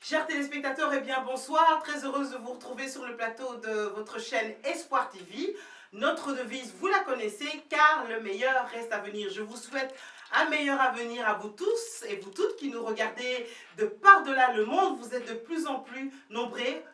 Chers téléspectateurs, eh bien bonsoir, très heureuse de vous retrouver sur le plateau de votre chaîne Espoir TV. Notre devise, vous la connaissez, car le meilleur reste à venir. Je vous souhaite un meilleur avenir à vous tous et vous toutes qui nous regardez de par-delà le monde. Vous êtes de plus en plus nombreux,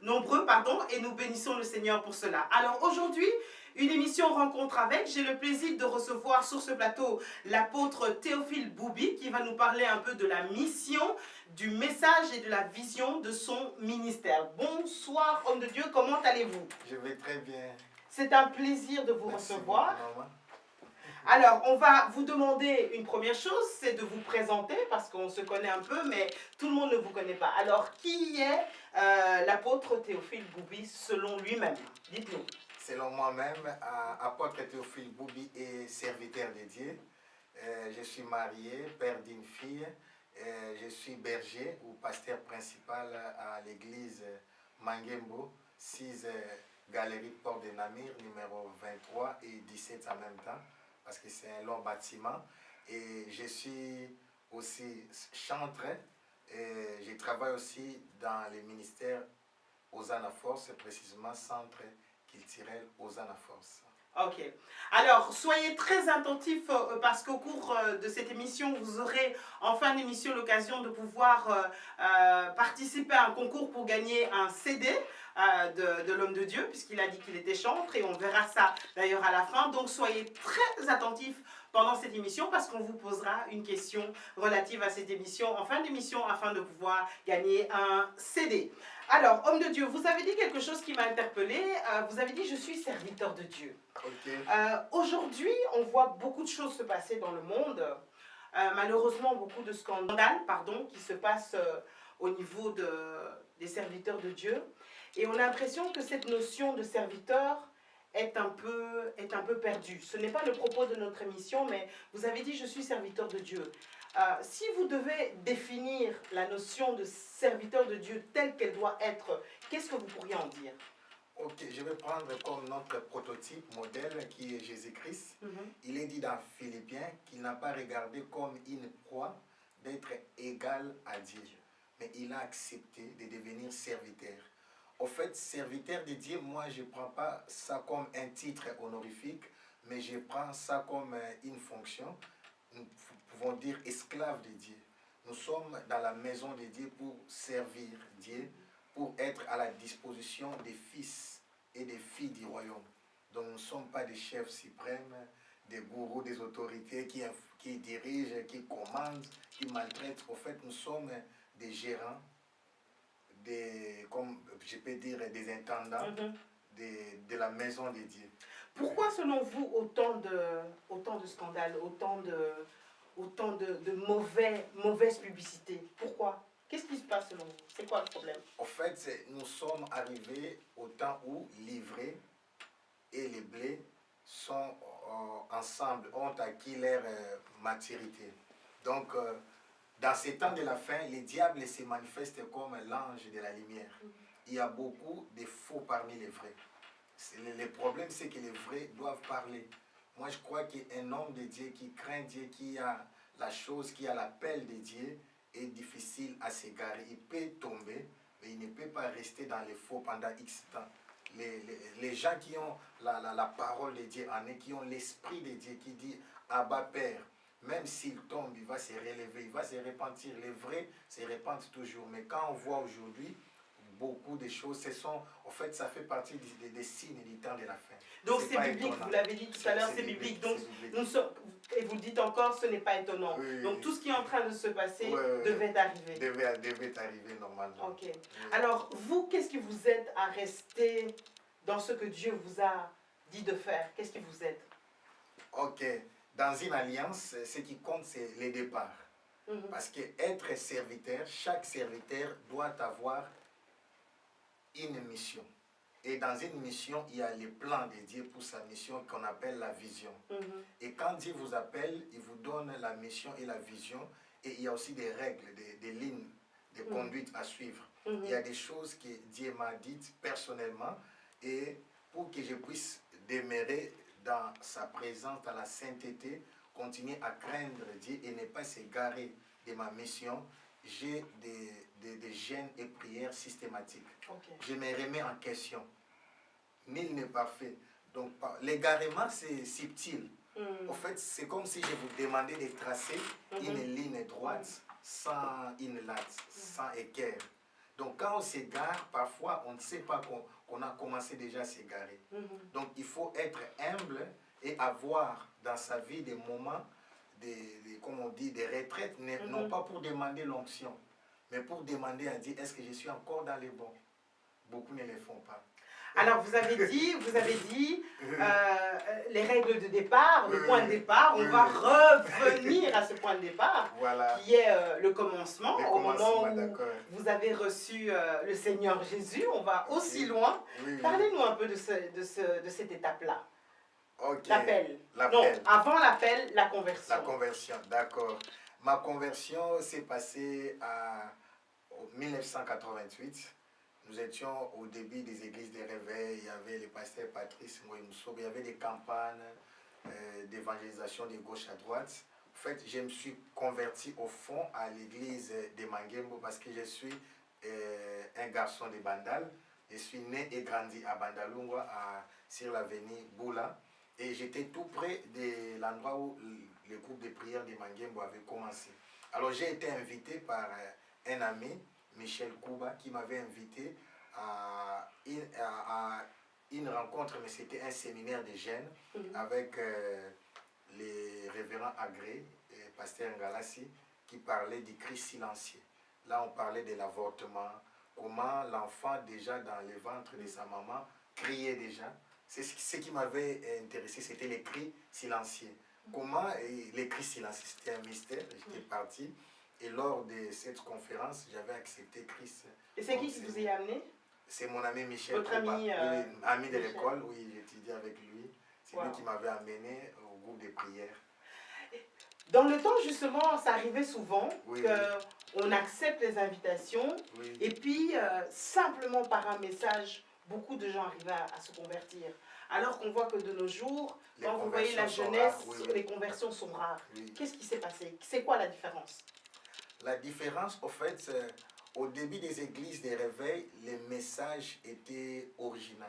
et nous bénissons le Seigneur pour cela. Alors aujourd'hui, une émission rencontre avec. J'ai le plaisir de recevoir sur ce plateau l'apôtre Théophile Boubi qui va nous parler un peu de la mission, du message et de la vision de son ministère. Bonsoir homme de Dieu, comment allez-vous? Je vais très bien. C'est un plaisir de vous Merci recevoir. beaucoup, maman. Alors, on va vous demander une première chose, c'est de vous présenter, parce qu'on se connaît un peu, mais tout le monde ne vous connaît pas. Alors, qui est l'apôtre Théophile Boubi selon lui-même? Dites-nous. Selon moi-même, apôtre Théophile Boubi est serviteur de Dieu. Je suis marié, père d'une fille. Je suis berger ou pasteur principal à l'église Mangembo, 6 Galerie Port de Namur, numéro 23 et 17 en même temps, parce que c'est un long bâtiment. Et je suis aussi chantre. Et je travaille aussi dans les ministères Hosanna Force, précisément centre culturel Hosanna Force. Ok. Alors, soyez très attentifs parce qu'au cours de cette émission, vous aurez en fin d'émission l'occasion de pouvoir participer à un concours pour gagner un CD de l'homme de Dieu, puisqu'il a dit qu'il était chantre, et on verra ça d'ailleurs à la fin. Donc, soyez très attentifs pendant cette émission parce qu'on vous posera une question relative à cette émission en fin d'émission afin de pouvoir gagner un CD. Alors, homme de Dieu, vous avez dit quelque chose qui m'a interpellée. Vous avez dit « je suis serviteur de Dieu ». Okay. Aujourd'hui, on voit beaucoup de choses se passer dans le monde. Malheureusement, beaucoup de scandales qui se passent au niveau des serviteurs de Dieu. Et on a l'impression que cette notion de serviteur est un peu perdue. Ce n'est pas le propos de notre émission, mais vous avez dit « je suis serviteur de Dieu ». Si vous devez définir la notion de serviteur de Dieu telle qu'elle doit être, qu'est-ce que vous pourriez en dire? Ok, je vais prendre comme notre prototype, modèle, qui est Jésus-Christ. Il est dit dans Philippiens qu'il n'a pas regardé comme une proie d'être égal à Dieu, mais il a accepté de devenir serviteur. Au fait, serviteur de Dieu, moi, je ne prends pas ça comme un titre honorifique, mais je prends ça comme une fonction. Nous pouvons dire esclave de Dieu. Nous sommes dans la maison de Dieu pour servir Dieu, pour être à la disposition des fils et des filles du royaume. Donc nous ne sommes pas des chefs suprêmes, des gourous, des autorités qui dirigent, qui commandent, qui maltraitent. Au fait, nous sommes des gérants, comme je peux dire, des intendants de la maison de Dieu. Pourquoi, selon vous, autant de scandales, autant de mauvaises publicités? Pourquoi? Qu'est-ce qui se passe selon vous? C'est quoi le problème? En fait, nous sommes arrivés au temps où l'ivraie et les blés sont ensemble, ont acquis leur maturité. Donc, dans ces temps de la fin, le diable se manifeste comme l'ange de la lumière. Il y a beaucoup de faux parmi les vrais. Le problème, c'est que les vrais doivent parler. Moi, je crois qu'un homme de Dieu qui craint Dieu, qui a la chose, qui a l'appel de Dieu, est difficile à s'égarer. Il peut tomber, mais il ne peut pas rester dans les faux pendant X temps. Les gens qui ont la parole de Dieu en eux, qui ont l'esprit de Dieu, qui dit « Abba Père », même s'il tombe, il va se relever, il va se repentir. Les vrais se repentent toujours. Mais quand on voit aujourd'hui beaucoup de choses, en fait, ça fait partie des signes du temps de la fin. Donc c'est biblique, étonnant. Vous l'avez dit tout à l'heure, c'est biblique. Donc, et vous le dites encore, ce n'est pas étonnant. Oui, donc tout ce qui est en train de se passer oui, devait arriver. Devait arriver normalement. Ok. Oui. Alors, vous, qu'est-ce qui vous aide à rester dans ce que Dieu vous a dit de faire? Qu'est-ce qui vous aide? Ok. Dans une alliance, ce qui compte, c'est les départs. Parce qu'être serviteur, chaque serviteur doit avoir une mission. Et dans une mission, il y a les plans de Dieu pour sa mission qu'on appelle la vision. Et quand Dieu vous appelle, il vous donne la mission et la vision. Et il y a aussi des règles, des lignes de conduite à suivre. Il y a des choses que Dieu m'a dites personnellement. Et pour que je puisse demeurer dans sa présence, dans la sainteté, continuer à craindre Dieu et ne pas s'égarer de ma mission, j'ai des jeûne et prière systématique. Ok. Je me remets en question. Nul n'est parfait. Donc, l'égarement, c'est subtil. En fait, c'est comme si je vous demandais de tracer une ligne droite sans une latte, sans équerre. Donc, quand on s'égare, parfois, on ne sait pas qu'on a commencé déjà à s'égarer. Donc, il faut être humble et avoir dans sa vie des moments, comme on dit, des retraites, non pas pour demander l'onction, mais pour demander à dire, est-ce que je suis encore dans les bons? Beaucoup ne le font pas. Alors, vous avez dit les règles de départ, le point de départ. On va revenir à ce point de départ, voilà, qui est le commencement. Au moment où vous avez reçu le Seigneur Jésus, on va aussi loin. Parlez-nous un peu de cette étape-là. Okay. L'appel. Non, avant l'appel, la conversion. La conversion, d'accord. Ma conversion s'est passée en 1988. Nous étions au début des églises des réveils. Il y avait le pasteur Patrice Moïmoussob. Il y avait des campagnes d'évangélisation de gauche à droite. En fait, je me suis converti au fond à l'église de Mangembo parce que je suis un garçon de Bandal. Je suis né et grandi à Bandalungwa, sur l'avenue Boula. Et j'étais tout près de l'endroit où le groupe de prière de Mangembo avait commencé. Alors j'ai été invité par un ami, Michel Kouba, qui m'avait invité à une rencontre, mais c'était un séminaire de jeunes avec les révérends Agré et pasteur Ngalassi, qui parlaient du cri silencieux. Là, on parlait de l'avortement, comment l'enfant déjà dans le ventre de sa maman criait déjà. C'est ce qui m'avait intéressé, c'était les cris silencieux. Comment les cris silencieux, c'était un mystère, j'étais parti. Et lors de cette conférence, j'avais accepté Christ. Et c'est qui vous y a amené? C'est mon ami Michel. Votre ami, ami de l'école, oui, j'étudiais avec lui. C'est lui qui m'avait amené au groupe de prière. Dans le temps, justement, ça arrivait souvent qu'on accepte les invitations et puis, simplement par un message, beaucoup de gens arrivaient à se convertir. Alors qu'on voit que de nos jours, quand vous voyez la jeunesse, les conversions sont rares. Qu'est-ce qui s'est passé? C'est quoi la différence? La différence, au fait, au début des églises des réveils, les messages étaient originaux.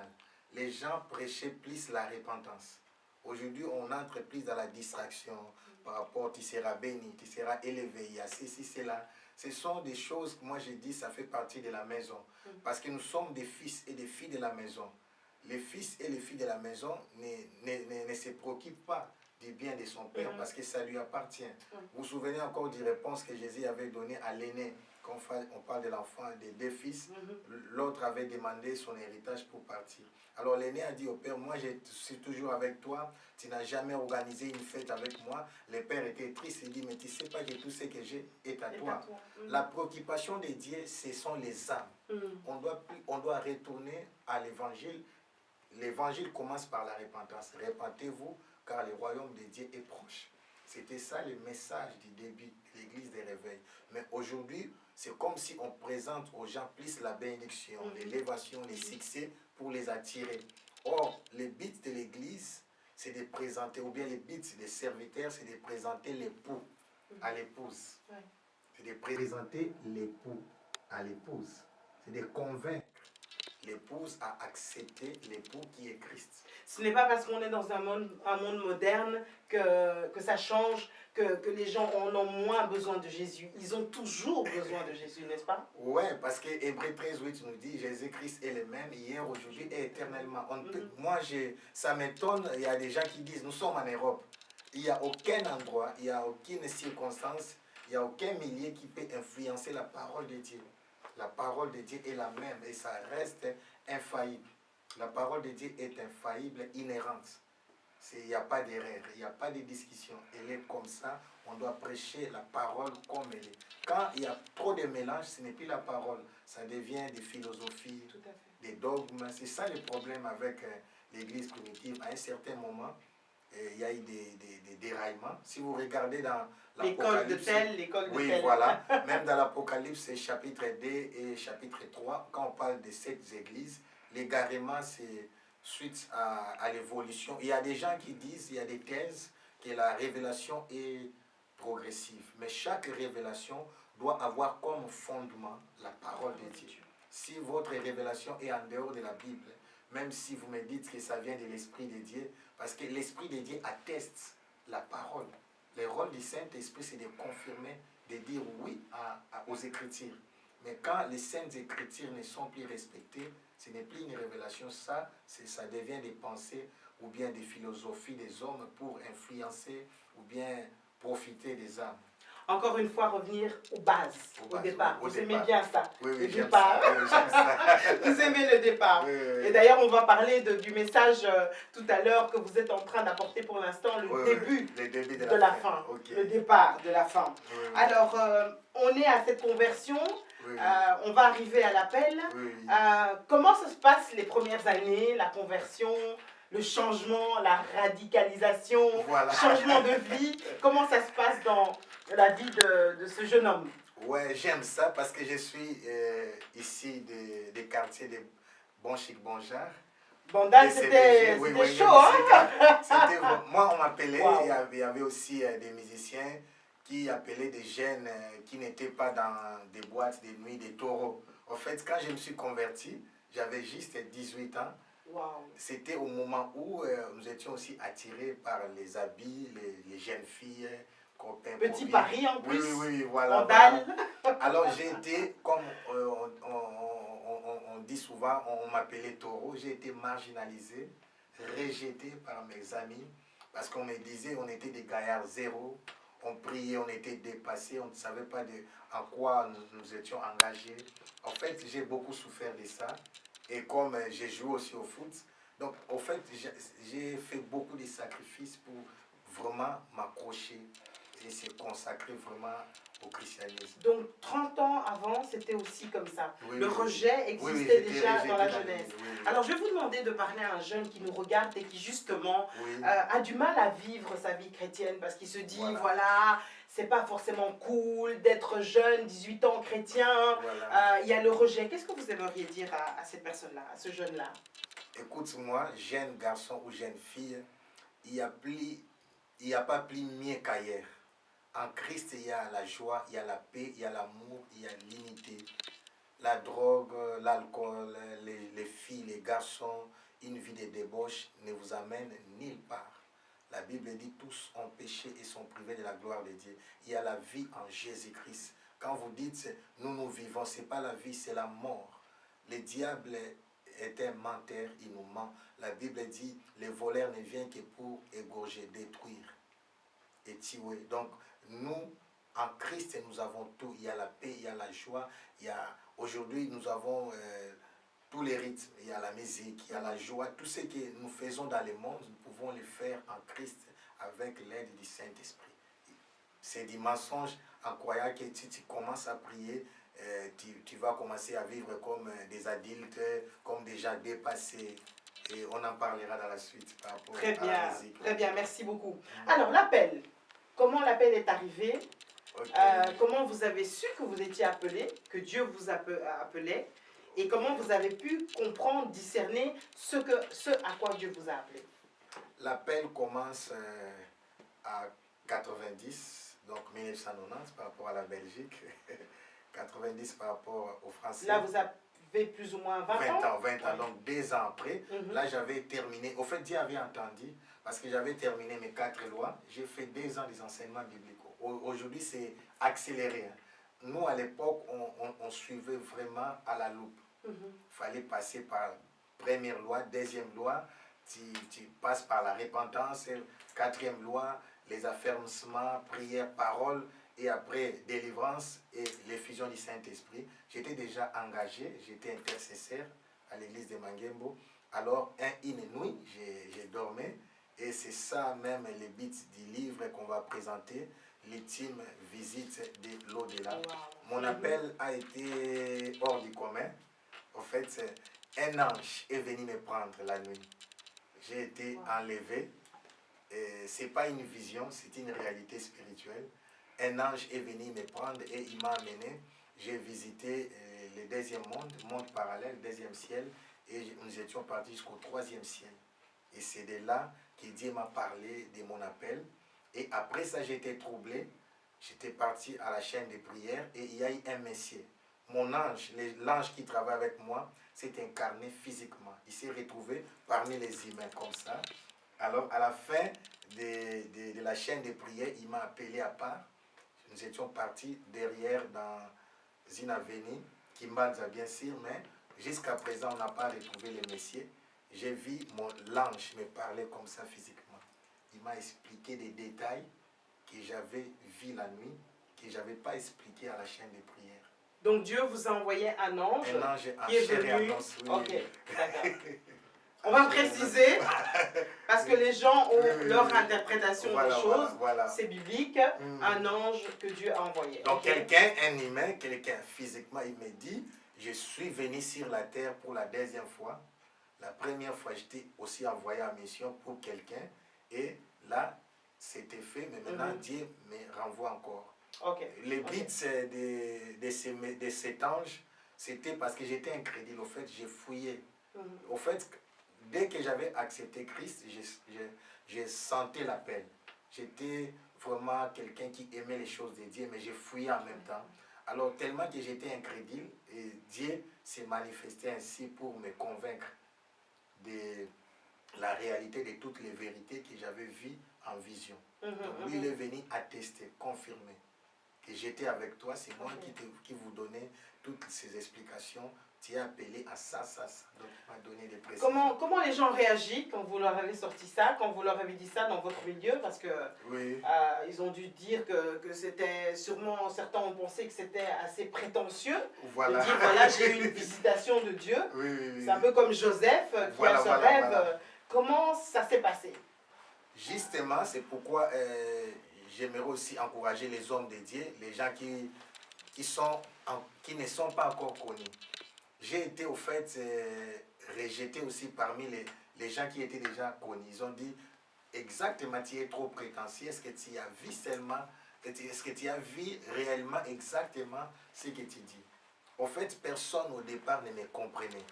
Les gens prêchaient plus la repentance. Aujourd'hui, on entre plus dans la distraction par rapport, tu seras béni, tu seras élevé, il y a ceci, cela. Ce sont des choses que moi je dis, ça fait partie de la maison. Parce que nous sommes des fils et des filles de la maison. Les fils et les filles de la maison ne se préoccupent pas du bien de son père parce que ça lui appartient. Vous vous souvenez encore des réponses que Jésus avait données à l'aîné, quand on parle de l'enfant des deux fils, l'autre avait demandé son héritage pour partir. Alors l'aîné a dit au père, moi je suis toujours avec toi, tu n'as jamais organisé une fête avec moi. Le père était triste, il dit, mais tu ne sais pas que tout ce que j'ai est à toi. La préoccupation de Dieu, ce sont les âmes. On doit retourner à l'évangile. L'évangile commence par la repentance. Repentez-vous, car le royaume de Dieu est proche. C'était ça le message du début de l'église des réveils. Mais aujourd'hui, c'est comme si on présente aux gens plus la bénédiction, l'élévation, les succès pour les attirer. Or, le but de l'église, c'est de présenter, ou bien le but des serviteurs, c'est de présenter l'époux à l'épouse. C'est de présenter l'époux à l'épouse. C'est de convaincre l'épouse à accepter l'époux qui est Christ. Ce n'est pas parce qu'on est dans un monde moderne que ça change, que les gens en ont moins besoin de Jésus. Ils ont toujours besoin de Jésus, n'est-ce pas? Oui, parce que Hébreux 13:8 nous dit Jésus-Christ est le même hier, aujourd'hui et éternellement. Moi, ça m'étonne, il y a des gens qui disent, nous sommes en Europe. Il n'y a aucun endroit, il n'y a aucune circonstance, il n'y a aucun milieu qui peut influencer la parole de Dieu. La parole de Dieu est la même et ça reste infaillible. La parole de Dieu est infaillible, inhérente. Il n'y a pas d'erreur, il n'y a pas de discussion. Elle est comme ça, on doit prêcher la parole comme elle est. Quand il y a trop de mélange, ce n'est plus la parole. Ça devient des philosophies, des dogmes. C'est ça le problème avec l'église primitive. À un certain moment, il y a eu des déraillements. Si vous regardez dans l'école de tel, l'école de tel. Oui, voilà. Même dans l'Apocalypse, chapitre 2 et chapitre 3, quand on parle de cette église, l'égarement, c'est suite à l'évolution. Il y a des gens qui disent, il y a des thèses, que la révélation est progressive. Mais chaque révélation doit avoir comme fondement la parole de Dieu. Si votre révélation est en dehors de la Bible, même si vous me dites que ça vient de l'Esprit de Dieu, parce que l'Esprit de Dieu atteste la parole. Le rôle du Saint-Esprit, c'est de confirmer, de dire oui aux Écritures. Mais quand les Saintes Écritures ne sont plus respectées, ce n'est plus une révélation, ça devient des pensées ou bien des philosophies des hommes pour influencer ou bien profiter des âmes. Encore une fois, revenir aux bases, au départ. Oui, vous aimez bien ça. Oui, le j'aime départ. Ça. Oui, j'aime ça. Vous aimez le départ. Oui. Et d'ailleurs, on va parler du message tout à l'heure que vous êtes en train d'apporter pour l'instant, le début de la fin. Okay. Le départ de la fin. Oui. Alors, on est à cette conversion. Oui. On va arriver à l'appel. Oui. Comment ça se passe les premières années, la conversion, le changement, la radicalisation, voilà. changement de vie? Comment ça se passe dans la vie de ce jeune homme? Ouais, j'aime ça parce que je suis ici des quartiers de Bonchic-Bonjar. Bandal, c'était chaud, hein? Moi, on m'appelait, Wow. il y avait aussi des musiciens qui appelaient des jeunes qui n'étaient pas dans des boîtes de nuit, des taureaux. En fait, quand je me suis converti, j'avais juste 18 ans. Wow. C'était au moment où nous étions aussi attirés par les habits, les jeunes filles, copains. Petit Paris en plus. Oui, voilà. Alors j'ai été, comme on dit souvent, on m'appelait taureau, j'ai été marginalisé, rejeté par mes amis, parce qu'on me disait on était des gaillards zéro, on priait, on était dépassés, on ne savait pas en quoi nous étions engagés. En fait, j'ai beaucoup souffert de ça. Et comme j'ai joué aussi au foot, donc en fait, j'ai fait beaucoup de sacrifices pour vraiment m'accrocher et se consacrer vraiment au christianisme. Donc 30 ans avant, c'était aussi comme ça. Oui, le rejet existait déjà dans la jeunesse. Alors je vais vous demander de parler à un jeune qui nous regarde et qui justement a du mal à vivre sa vie chrétienne parce qu'il se dit, voilà c'est pas forcément cool d'être jeune, 18 ans chrétien, il y a le rejet. Qu'est-ce que vous aimeriez dire à cette personne-là, à ce jeune-là? Écoute-moi, jeune garçon ou jeune fille, il n'y a pas plus mieux qu'ailleurs. En Christ, il y a la joie, il y a la paix, il y a l'amour, il y a l'unité. La drogue, l'alcool, les filles, les garçons, une vie de débauche ne vous amène nulle part. La Bible dit tous ont péché et sont privés de la gloire de Dieu. Il y a la vie en Jésus-Christ. Quand vous dites nous vivons, ce n'est pas la vie, c'est la mort. Le diable est un menteur, il nous ment. La Bible dit le voleur ne vient que pour égorger, détruire et tuer. Donc nous, en Christ, nous avons tout. Il y a la paix, il y a la joie. Aujourd'hui, nous avons tous les rythmes. Il y a la musique, il y a la joie. Tout ce que nous faisons dans le monde, nous pouvons le faire en Christ avec l'aide du Saint-Esprit. C'est des mensonges incroyables que si tu commences à prier, tu vas commencer à vivre comme des adultes, comme des gens dépassés. Et on en parlera dans la suite par rapport à la musique. Très bien, merci beaucoup. Alors, l'appel. Comment l'appel est arrivé? Comment vous avez su que vous étiez appelé, que Dieu vous appelait? Et comment vous avez pu comprendre, discerner ce à quoi Dieu vous a appelé? L'appel commence à 90, donc 1990 par rapport à la Belgique, 90 par rapport aux Français. Là, vous avez plus ou moins 20 ans? 20 ans, donc 2 ans après. Là, j'avais terminé. Au fait, Dieu avait entendu, parce que j'avais terminé mes 4 lois. J'ai fait 2 ans des enseignements bibliques. Aujourd'hui, c'est accéléré. Nous, à l'époque, on suivait vraiment à la loupe. Il fallait passer par première loi, deuxième loi, tu passes par la repentance, quatrième loi, les affermissements, prières, paroles, et après délivrance et l'effusion du Saint-Esprit. J'étais déjà engagé, j'étais intercesseur à l'église de Mangembo. Alors, une nuit, j'ai dormi, et c'est ça même le but du livre qu'on va présenter, l'ultime visite de l'au-delà. Mon appel a été hors du commun. En fait, un ange est venu me prendre la nuit. J'ai été enlevé. Ce n'est pas une vision, c'est une réalité spirituelle. Un ange est venu me prendre et il m'a amené. J'ai visité le deuxième monde parallèle, le deuxième ciel, et nous étions partis jusqu'au troisième ciel. Et c'est de là que Dieu m'a parlé de mon appel. Et après ça, j'ai été troublé. j'étais parti à la chaîne de prière et il y a eu un messier. Mon ange, l'ange qui travaille avec moi, s'est incarné physiquement. Il s'est retrouvé parmi les humains comme ça. Alors, à la fin de la chaîne de prière, il m'a appelé à part. Nous étions partis derrière dans une avenue, Kimbanza bien sûr, mais jusqu'à présent, on n'a pas retrouvé le messier. J'ai vu l'ange me parler comme ça physiquement. Il m'a expliqué des détails que j'avais vus la nuit, que je n'avais pas expliqué à la chaîne de prière. Donc Dieu vous a envoyé un ange qui est venu. Ok, d'accord. On va préciser, parce que les gens ont leur interprétation des choses. Voilà. C'est biblique, un ange que Dieu a envoyé. Donc quelqu'un, un humain, quelqu'un physiquement, il me dit, je suis venu sur la terre pour la deuxième fois. La première fois, j'étais aussi envoyé en mission pour quelqu'un. Et là, c'était fait, mais maintenant, Dieu me renvoie encore. Le but de cet ange, c'était parce que j'étais incrédule. Au fait, j'ai fouillé. Au fait, dès que j'avais accepté Christ, je sentais l'appel. J'étais vraiment quelqu'un qui aimait les choses de Dieu, mais j'ai fouillé en même temps. Alors, tellement que j'étais incrédule, et Dieu s'est manifesté ainsi pour me convaincre de la réalité de toutes les vérités que j'avais vues en vision. Donc, lui, il est venu attester, confirmer que j'étais avec toi. C'est moi qui vous donnais toutes ces explications. Tu es appelé à ça, ça, ça. Donc, il m'a donné des précisions. Comment les gens réagissent quand vous leur avez sorti ça, quand vous leur avez dit ça dans votre milieu? Parce que ils ont dû dire que c'était sûrement, certains ont pensé que c'était assez prétentieux. Voilà. De dire, voilà, j'ai eu une visitation de Dieu. C'est un peu comme Joseph qui a ce rêve. Comment ça s'est passé? Justement, c'est pourquoi j'aimerais aussi encourager les hommes de Dieu, les gens qui ne sont pas encore connus. J'ai été au fait rejeté aussi parmi les gens qui étaient déjà connus. Ils ont dit exactement, tu es trop prétentieux. Est-ce que tu as vu seulement, est-ce que tu as vu réellement exactement ce que tu dis? Au fait, personne au départ ne me comprenait.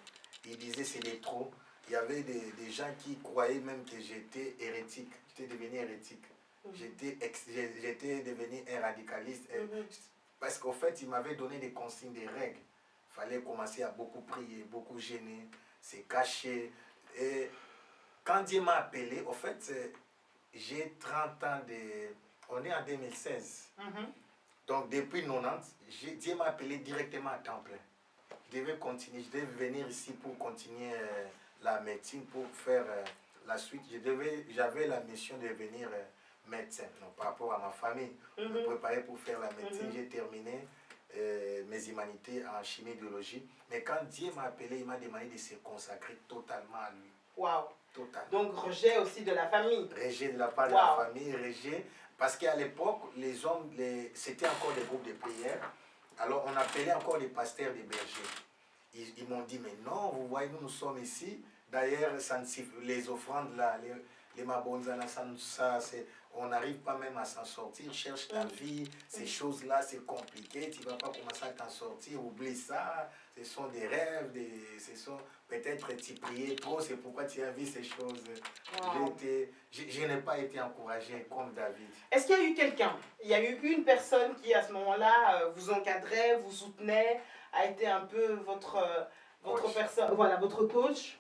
Ils disaient c'est des trop. Il y avait des gens qui croyaient même que j'étais hérétique. J'étais devenu hérétique. J'étais devenu un radicaliste. Parce qu'au fait, ils m'avaient donné des consignes, des règles. Il fallait commencer à beaucoup prier, beaucoup gêner, se cacher. Et quand Dieu m'a appelé, au fait, j'ai 30 ans de... On est en 2016. Donc depuis 90, Dieu m'a appelé directement à temps plein. Je devais continuer, je devais venir ici pour continuer la médecine, pour faire la suite. J'avais la mission de devenir médecin, donc, par rapport à ma famille. Me préparer pour faire la médecine. J'ai terminé mes humanités en chimie biologie. Mais quand Dieu m'a appelé, il m'a demandé de se consacrer totalement à lui. Waouh! Totalement. Donc rejet aussi de la famille. Rejet de la part de la famille, rejet. Parce qu'à l'époque, les hommes, c'était encore des groupes de prière. Alors on appelait encore les pasteurs des bergers. Ils m'ont dit, mais non, vous voyez, nous sommes ici. D'ailleurs, les offrandes là, les mabonzana, on n'arrive pas même à s'en sortir. Cherche ta vie, ces choses-là, c'est compliqué. Tu ne vas pas commencer à t'en sortir. Oublie ça. Ce sont des rêves. Ce sont peut-être tu priais trop. C'est pourquoi tu as vu ces choses. Je n'ai pas été encouragé comme David. Est-ce qu'il y a eu quelqu'un? Il y a eu une personne qui, à ce moment-là, vous encadrait, vous soutenait, a été un peu votre personne, voilà, votre coach?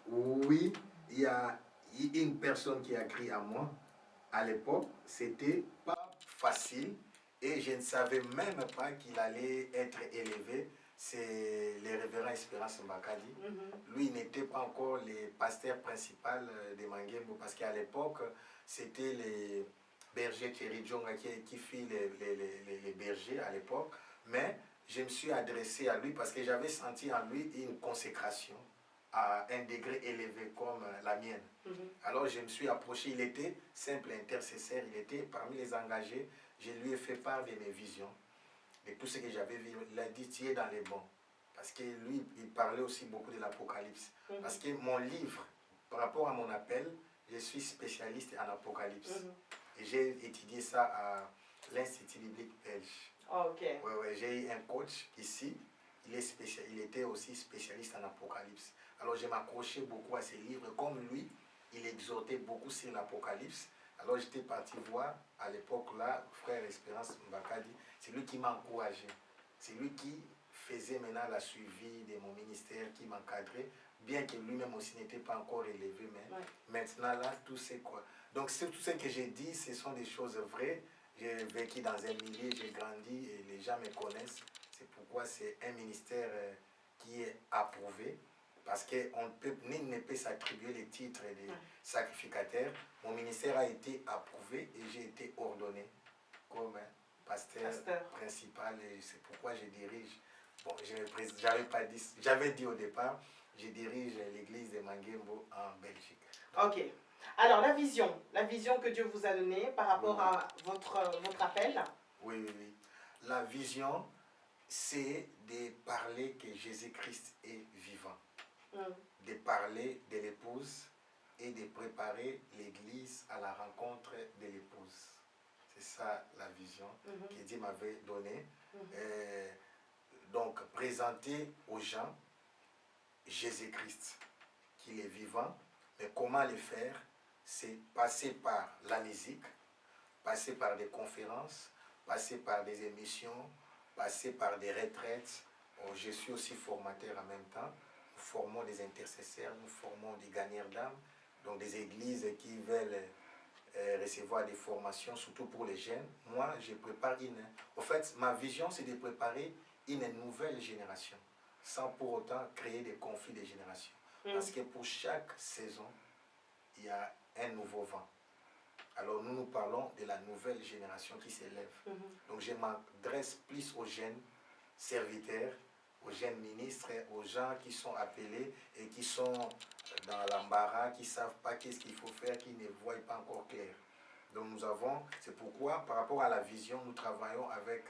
Oui, il y a une personne qui a crié à moi. À l'époque, c'était pas facile et je ne savais même pas qu'il allait être élevé. C'est le révérend Espérance Mbakadi. Lui, il n'était pas encore le pasteur principal de Mangembo parce qu'à l'époque, c'était les bergers Thierry Djonga qui fit les bergers à l'époque. Mais je me suis adressé à lui parce que j'avais senti en lui une consécration à un degré élevé comme la mienne. Alors je me suis approché, il était simple intercesseur, il était parmi les engagés. Je lui ai fait part de mes visions, de tout ce que j'avais vu. Il a dit, tu es dans les bons. Parce que lui, il parlait aussi beaucoup de l'Apocalypse. Parce que mon livre, par rapport à mon appel, je suis spécialiste en Apocalypse. Et j'ai étudié ça à l'Institut biblique belge. J'ai eu un coach ici, il était aussi spécialiste en Apocalypse. Alors je m'accrochais beaucoup à ses livres. Comme lui, il exhortait beaucoup sur l'Apocalypse. Alors j'étais parti voir, à l'époque là, frère Espérance Mbakadi, c'est lui qui m'a encouragé. C'est lui qui faisait maintenant la suivi de mon ministère, qui m'encadrait, bien que lui-même aussi n'était pas encore élevé, mais maintenant là, tout c'est quoi. Donc tout ce que j'ai dit, ce sont des choses vraies. J'ai vécu dans un milieu, j'ai grandi et les gens me connaissent. C'est pourquoi c'est un ministère qui est approuvé. Parce qu'on ne peut s'attribuer les titres de sacrificateur. Mon ministère a été approuvé et j'ai été ordonné comme pasteur principal. Et c'est pourquoi je dirige. Bon, j'avais dit au départ, je dirige l'église de Mangembo en Belgique. Ok. Alors, la vision que Dieu vous a donnée par rapport à votre appel. Oui. La vision, c'est de parler que Jésus-Christ est vivant. De parler de l'épouse et de préparer l'église à la rencontre de l'épouse. C'est ça la vision que Dieu m'avait donnée. Donc, présenter aux gens Jésus-Christ, qu'il est vivant. Mais comment le faire? C'est passer par la musique, passer par des conférences, passer par des émissions, passer par des retraites. Je suis aussi formateur en même temps. Nous formons des intercesseurs, nous formons des gagnants d'âme, donc des églises qui veulent recevoir des formations, surtout pour les jeunes. Moi, je prépare En fait, ma vision, c'est de préparer une nouvelle génération, sans pour autant créer des conflits de génération. Parce que pour chaque saison, il y a un nouveau vent. Alors, nous parlons de la nouvelle génération qui s'élève. Donc, je m'adresse plus aux jeunes serviteurs, aux jeunes ministres, aux gens qui sont appelés et qui sont dans l'embarras, qui ne savent pas qu'est-ce qu'il faut faire, qui ne voient pas encore clair. Donc c'est pourquoi par rapport à la vision, nous travaillons avec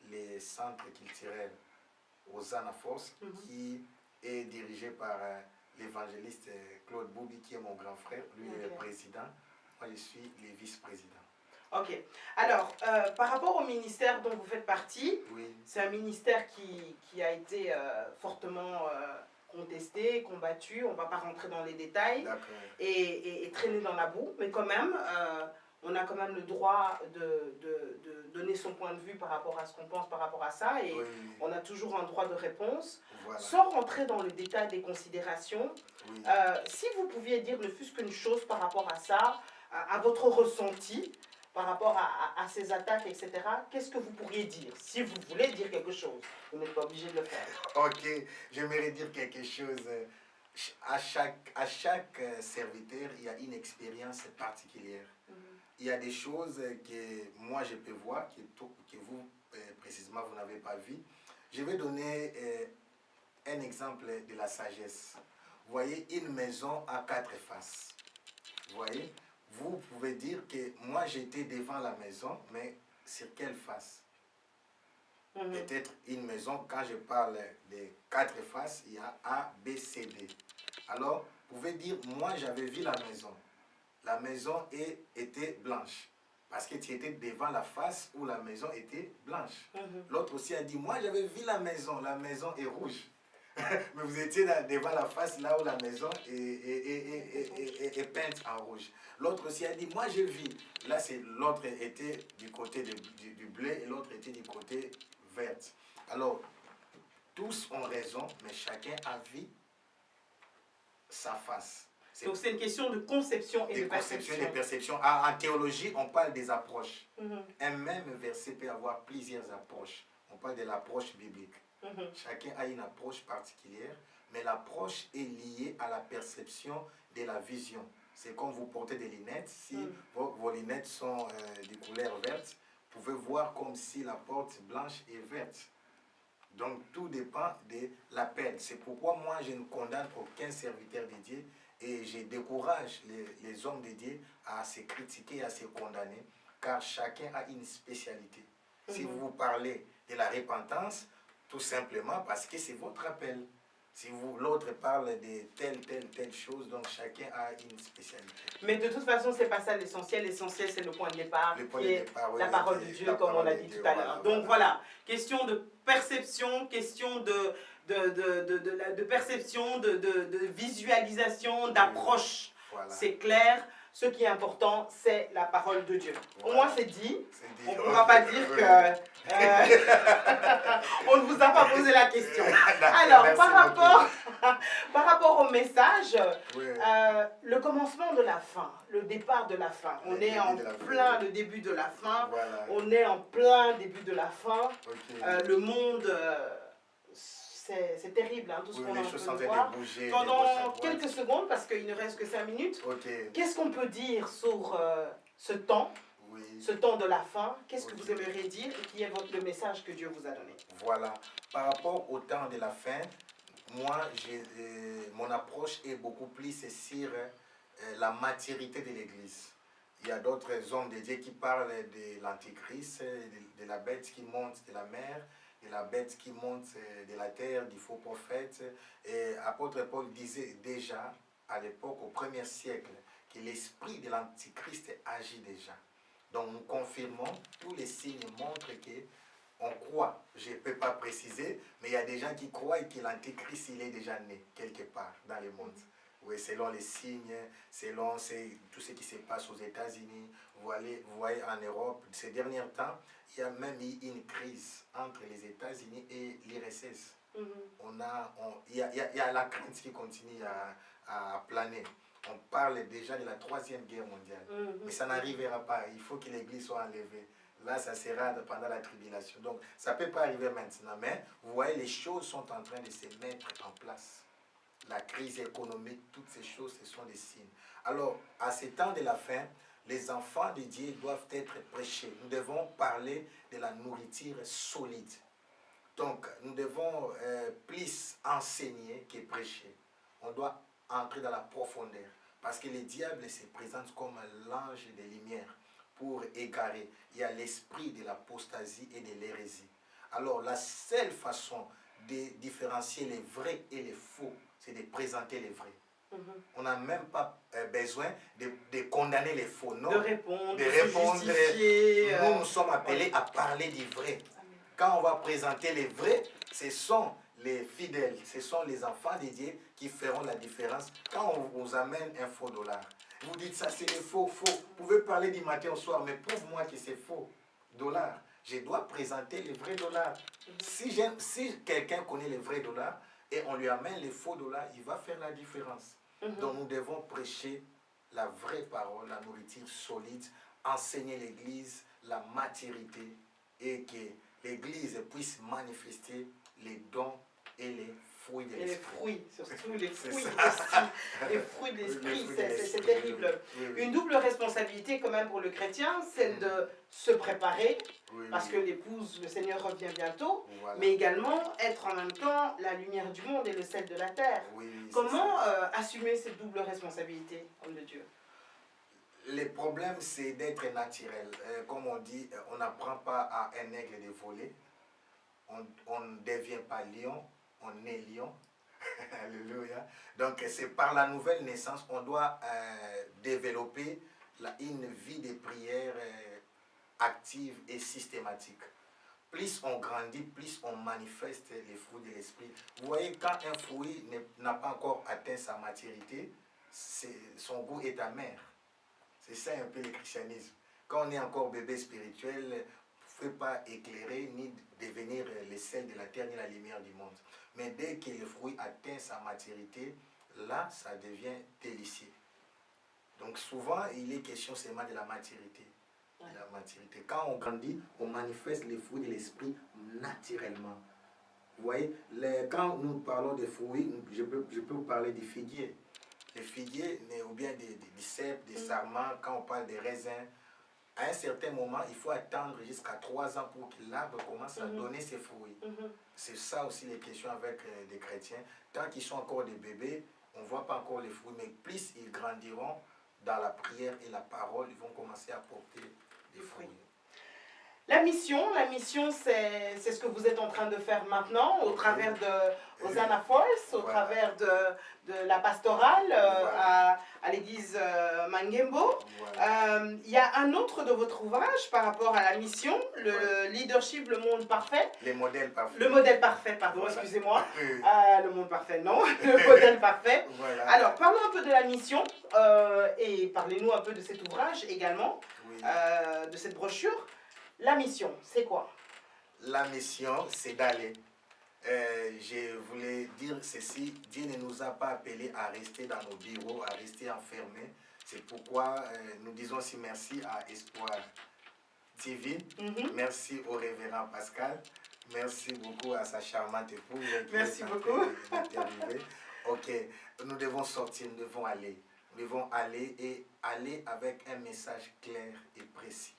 les centres culturels aux Anafos, qui est dirigé par l'évangéliste Claude Boubi, qui est mon grand frère, lui est le président, moi je suis le vice-président. Ok. Alors, par rapport au ministère dont vous faites partie, c'est un ministère qui a été fortement contesté, combattu. On ne va pas rentrer dans les détails et traîner dans la boue. Mais quand même, on a quand même le droit de donner son point de vue par rapport à ce qu'on pense par rapport à ça. Et on a toujours un droit de réponse. Sans rentrer dans le détail des considérations, si vous pouviez dire ne fût-ce qu'une chose par rapport à ça, à votre ressenti, par rapport à ces attaques, etc., qu'est-ce que vous pourriez dire? Si vous voulez dire quelque chose, vous n'êtes pas obligé de le faire. Ok, j'aimerais dire quelque chose. À chaque serviteur, il y a une expérience particulière. Il y a des choses que moi je peux voir, que vous, précisément, vous n'avez pas vu. Je vais donner un exemple de la sagesse. Vous voyez, une maison à 4 faces. Vous voyez? Vous pouvez dire que moi j'étais devant la maison, mais sur quelle face? Peut-être une maison, quand je parle des 4 faces, il y a A, B, C, D. Alors, vous pouvez dire, moi j'avais vu la maison. La maison était blanche. Parce que tu étais devant la face où la maison était blanche. L'autre aussi a dit, moi j'avais vu la maison est rouge. Mais vous étiez devant la face là où la maison est peinte en rouge. L'autre aussi a dit, moi je vis. Là, l'autre était du côté du bleu et l'autre était du côté vert. Alors, tous ont raison, mais chacun a vu sa face. Donc c'est une question de conception et de perception. De perception. En théologie, on parle des approches. Un même verset peut avoir plusieurs approches. On parle de l'approche biblique. Chacun a une approche particulière, mais l'approche est liée à la perception de la vision. C'est comme vous portez des lunettes. Si vos lunettes sont de couleur verte, vous pouvez voir comme si la porte blanche est verte. Donc tout dépend de l'appel. C'est pourquoi moi je ne condamne aucun serviteur de Dieu et je décourage les hommes de Dieu à se critiquer, à se condamner, car chacun a une spécialité. Si vous parlez de la repentance, tout simplement parce que c'est votre appel. Si l'autre parle de telle chose, donc chacun a une spécialité. Mais de toute façon, ce n'est pas ça l'essentiel. L'essentiel, c'est le point de départ, la parole de Dieu, comme on l'a dit tout à l'heure. Donc voilà, question de perception, question de perception, de visualisation, d'approche. C'est clair. Ce qui est important, c'est la parole de Dieu. Au Voilà. moins, c'est dit. C'est dit. On ne pourra pas dire que on ne vous a pas posé la question. Alors, par rapport au message, Oui. le commencement de la fin, le départ de la fin, on est en plein le début de la fin, Voilà. on est en plein début de la fin. Ok. Le monde, c'est terrible, hein, tout ce Oui, qu'on les est en choses train sont de en train voir. de bouger. Pendant quelques secondes, parce qu'il ne reste que 5 minutes, Ok. qu'est-ce qu'on peut dire sur ce temps? Oui. Ce temps de la fin, qu'est-ce que vous aimeriez dire et qui est le message que Dieu vous a donné? Voilà. Par rapport au temps de la fin, moi, mon approche est beaucoup plus sur la maturité de l'Église. Il y a d'autres hommes de Dieu qui parlent de l'Antichrist, de la bête qui monte de la mer, de la bête qui monte de la terre, du faux prophète. Et apôtre Paul disait déjà, à l'époque, au 1er siècle, que l'esprit de l'Antichrist agit déjà. Donc nous confirmons, tous les signes montrent que on croit, je ne peux pas préciser, mais il y a des gens qui croient que l'Antéchrist, il est déjà né quelque part dans le monde. Oui, selon les signes, selon tout ce qui se passe aux États-Unis, vous voyez en Europe, ces derniers temps, il y a même eu une crise entre les États-Unis et l'URSS. Il y a la crainte qui continue à planer. On parle déjà de la 3e guerre mondiale, mais ça n'arrivera pas. Il faut que l'Église soit enlevée. Là, ça sera pendant la tribulation. Donc, ça ne peut pas arriver maintenant. Mais vous voyez, les choses sont en train de se mettre en place. La crise économique, toutes ces choses, ce sont des signes. Alors, à ce temps de la fin, les enfants de Dieu doivent être prêchés. Nous devons parler de la nourriture solide. Donc, nous devons plus enseigner que prêcher. On doit entrer dans la profondeur. Parce que le diable se présente comme l'ange des lumières pour égarer. Il y a l'esprit de l'apostasie et de l'hérésie. Alors, la seule façon de différencier les vrais et les faux, c'est de présenter les vrais. On n'a même pas besoin de condamner les faux, non? De répondre, de justifier. Nous sommes appelés à parler du vrai. Quand on va présenter les vrais, ce sont les fidèles, ce sont les enfants de Dieu qui feront la différence. Quand on vous amène un faux dollar, vous dites ça c'est les faux. Vous pouvez parler du matin au soir, mais prouve-moi que c'est faux dollar. Je dois présenter les vrais dollars. Si quelqu'un connaît les vrais dollars et on lui amène les faux dollars, il va faire la différence. Donc nous devons prêcher la vraie parole, la nourriture solide, enseigner l'Église, la maturité et que l'Église puisse manifester les dons et les fruits de l'Esprit. Et les fruits, surtout les fruits aussi. Les fruits de l'Esprit, c'est terrible. Une double responsabilité quand même pour le chrétien, celle de se préparer, parce que l'épouse, le Seigneur revient bientôt, mais également être en même temps la lumière du monde et le sel de la terre. Comment assumer cette double responsabilité, homme de Dieu? Le problème, c'est d'être naturel. Comme on dit, on n'apprend pas à un aigle de voler. On ne devient pas lion, on est lion. Alléluia. Donc, c'est par la nouvelle naissance, on doit développer une vie de prière active et systématique. Plus on grandit, plus on manifeste les fruits de l'esprit. Vous voyez, quand un fruit n'a pas encore atteint sa maturité, son goût est amer. C'est ça un peu le christianisme. Quand on est encore bébé spirituel, il ne faut pas éclairer ni devenir le sel de la terre ni la lumière du monde. Mais dès que le fruit atteint sa maturité, là, ça devient délicieux. Donc souvent, il est question seulement de la maturité. La maturité. Quand on grandit, on manifeste les fruits de l'esprit naturellement. Vous voyez, quand nous parlons des fruits, je peux vous parler des figuiers. Les figuiers, ou bien des cèpes, des sarments, quand on parle des raisins, à un certain moment, il faut attendre jusqu'à 3 ans pour que l'arbre commence à donner ses fruits. C'est ça aussi les questions avec des chrétiens. Tant qu'ils sont encore des bébés, on ne voit pas encore les fruits, mais plus ils grandiront dans la prière et la parole, ils vont commencer à porter des fruits. La mission, c'est ce que vous êtes en train de faire maintenant au travers de Hosanna Force, au travers de la pastorale à l'église Mangembo. Il y a un autre de votre ouvrage par rapport à la mission, le leadership, le monde parfait. Le modèle parfait. Le modèle parfait, pardon, excusez-moi. Le monde parfait, non, le modèle parfait. Alors, parlons un peu de la mission et parlez-nous un peu de cet ouvrage également, de cette brochure. La mission, c'est quoi? La mission, c'est d'aller. Je voulais dire ceci, Dieu ne nous a pas appelés à rester dans nos bureaux, à rester enfermés. C'est pourquoi nous disons aussi merci à Espoir TV, merci au révérend Pascal, merci beaucoup à sa charmante épouse. Merci beaucoup. Ok, nous devons sortir, nous devons aller. Nous devons aller et aller avec un message clair et précis.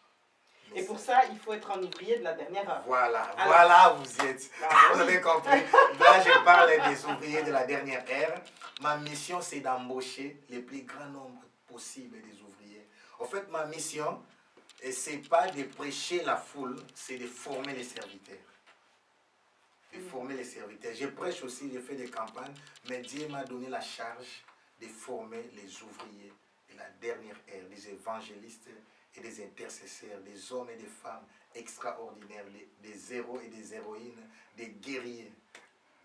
Et pour ça, il faut être un ouvrier de la dernière heure. Voilà, voilà, vous y êtes. Vous avez compris. Là, je parle des ouvriers de la dernière ère. Ma mission, c'est d'embaucher le plus grand nombre possible des ouvriers. En fait, ma mission, ce n'est pas de prêcher la foule, c'est de former les serviteurs. De former les serviteurs. Je prêche aussi, je fais des campagnes, mais Dieu m'a donné la charge de former les ouvriers de la dernière ère, des évangélistes et des intercesseurs, des hommes et des femmes extraordinaires, des héros et des héroïnes, des guerriers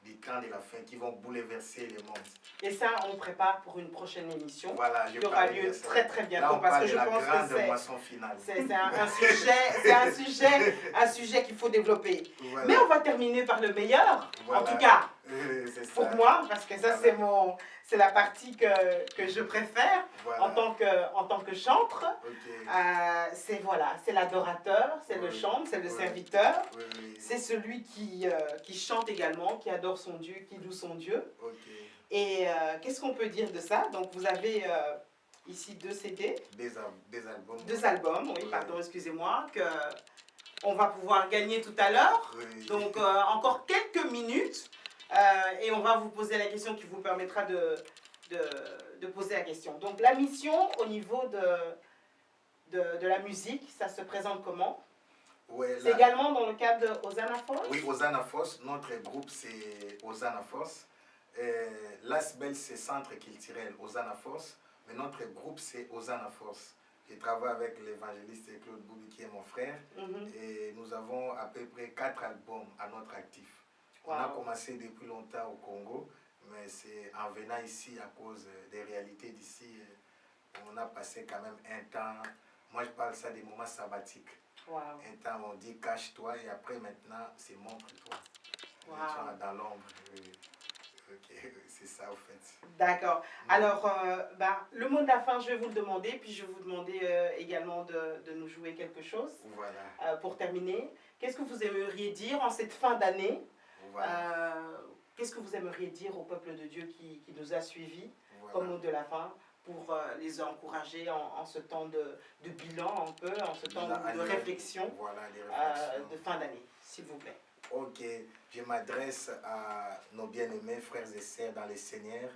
du camp de la fin qui vont bouleverser le monde. Et ça, on prépare pour une prochaine émission qui aura lieu très bientôt. Là, parce que je pense que c'est un sujet qu'il faut développer. Voilà. Mais on va terminer par le meilleur, en tout cas, pour moi, parce que ça, c'est la partie que je préfère en tant que chantre. C'est l'adorateur, c'est le chantre, c'est le serviteur. C'est celui qui chante également, qui adore son Dieu, qui loue son Dieu. Et qu'est-ce qu'on peut dire de ça? Donc vous avez ici 2 CD. Des albums. 2 albums, oui, pardon, excusez-moi, qu'on va pouvoir gagner tout à l'heure. Donc encore quelques minutes. Et on va vous poser la question qui vous permettra de poser la question. Donc la mission au niveau de la musique, ça se présente comment? C'est également dans le cadre de Hosanna Force? Oui, Hosanna Force. Notre groupe, c'est Hosanna Force. L'ASBEL, c'est Centre culturel Hosanna Force. Mais notre groupe, c'est Hosanna Force. Je travaille avec l'évangéliste Claude Boubi, qui est mon frère. Et nous avons à peu près 4 albums à notre actif. On a commencé depuis longtemps au Congo, mais c'est en venant ici, à cause des réalités d'ici, on a passé quand même un temps. Moi, je parle ça des moments sabbatiques. Un temps où on dit cache-toi et après maintenant, c'est montre-toi. Dans l'ombre. C'est ça, au fait. D'accord. Alors, le mot de la fin, je vais vous le demander, puis je vais vous demander également de nous jouer quelque chose. Pour terminer, qu'est-ce que vous aimeriez dire en cette fin d'année? Qu'est-ce que vous aimeriez dire au peuple de Dieu qui nous a suivis comme mot de la fin pour les encourager en ce temps de bilan un peu, en ce temps de réflexion, de fin d'année, s'il vous plaît? Ok, je m'adresse à nos bien-aimés frères et sœurs dans le Seigneur.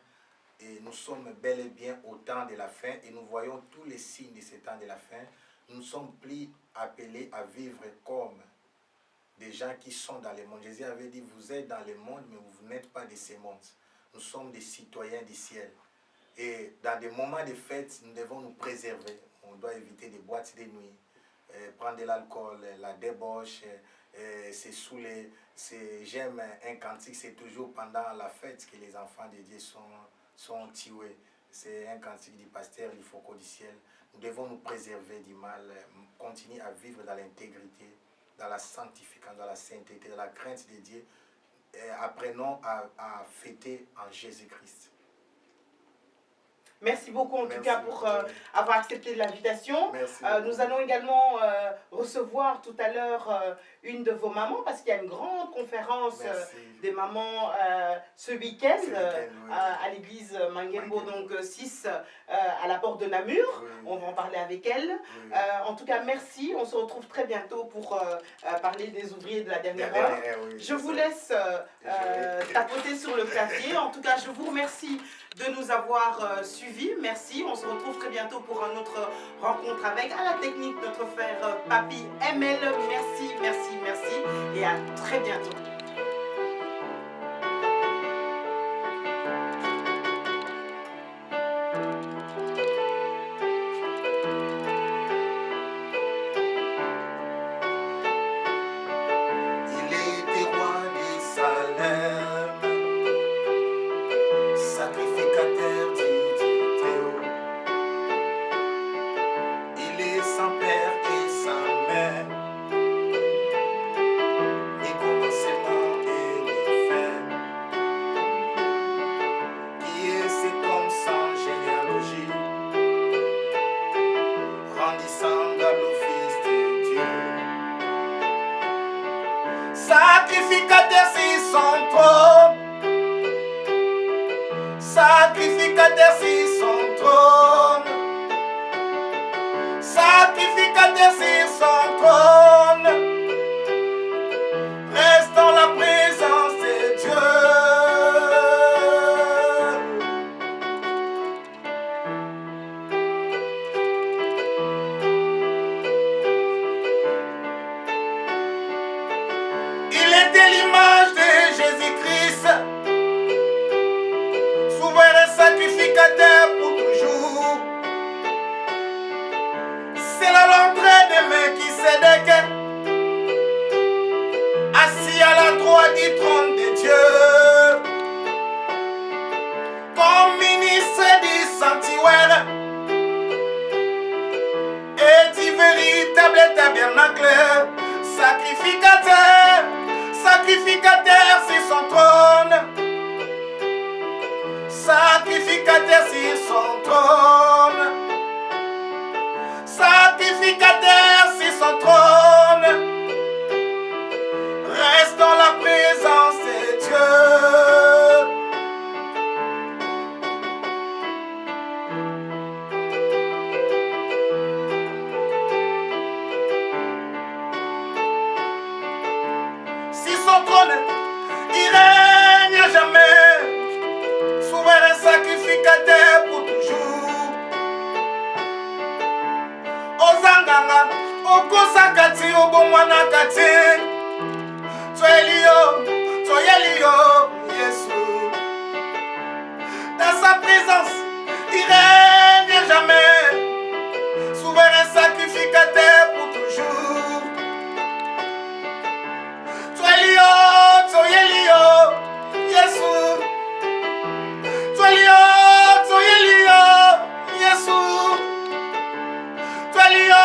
Et nous sommes bel et bien au temps de la fin et nous voyons tous les signes de ce temps de la fin. Nous ne sommes plus appelés à vivre comme des gens qui sont dans le monde. Jésus avait dit, vous êtes dans le monde, mais vous n'êtes pas de ce monde. Nous sommes des citoyens du ciel. Et dans des moments de fête, nous devons nous préserver. On doit éviter des boîtes de nuit, prendre de l'alcool, la débauche, se saouler. J'aime un cantique, c'est toujours pendant la fête que les enfants de Dieu sont tués. C'est un cantique du pasteur, il faut qu'au ciel. Nous devons nous préserver du mal, continuer à vivre dans l'intégrité, dans la sanctification, dans la sainteté, dans la crainte de Dieu. Et apprenons à fêter en Jésus-Christ. Merci beaucoup en tout cas pour avoir accepté l'invitation. Nous allons également recevoir tout à l'heure une de vos mamans parce qu'il y a une grande conférence des mamans ce week-end à l'église Mangembo, donc 6 à la porte de Namur. On va en parler avec elle. En tout cas, merci. On se retrouve très bientôt pour parler des ouvriers de la dernière heure. Je vous laisse tapoter sur le clavier. En tout cas, je vous remercie de nous avoir suivis. suivi. Merci. On se retrouve très bientôt pour une autre rencontre avec à la technique notre frère Papy ML. Merci, merci, merci. Et à très bientôt. Sacrificateur sur son trône, sacrificateur sur son trône, sacrificateur sur son trône, reste dans la présence de Dieu. Il était l'image de Jésus-Christ, souverain sacrificateur pour toujours. C'est là l'entrée de Melchisédek, assis à la droite du trône de Dieu, comme ministre du sanctuaire et du véritable tabernacle, sacrificateur. Sacrificateur sur son trône, sacrificateur sur son trône, sacrificateur sur son trône, reste dans la présence de Dieu. Son trône, il règne à jamais, souverain sacrificateur pour toujours. Ozanganga, okosakati, obomwanakati, soyelio, Yesu. Dans sa présence, il règne à jamais, souverain sacrificateur pour toujours. Soyelio, Yesu. Soyelio, Yesu. Soyelio,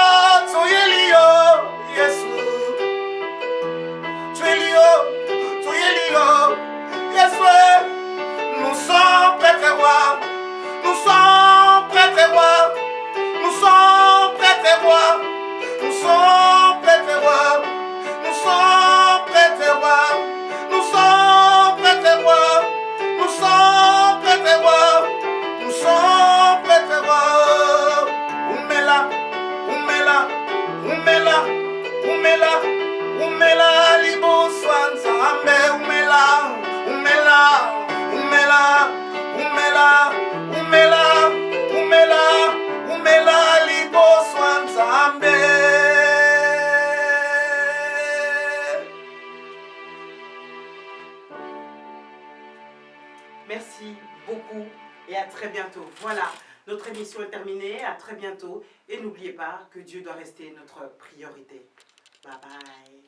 Yesu. Soyelio, Yesu. Nous sommes prêts à voir. Nous sommes prêts à voir. Nous sommes prêts à voir. Nous sommes prêts à voir. Nous sommes prêts à voir. Nous sommes prêts à voir. Nous sommes prêts à voir. Nous sommes prêts à voir. Umela, umela, umela, umela, umela, libo swanzambe, umela, umela, umela, umela, umela, umela, umela, libo swanzambe. Merci beaucoup et à très bientôt. Voilà, notre émission est terminée. À très bientôt. Et n'oubliez pas que Dieu doit rester notre priorité. Bye bye.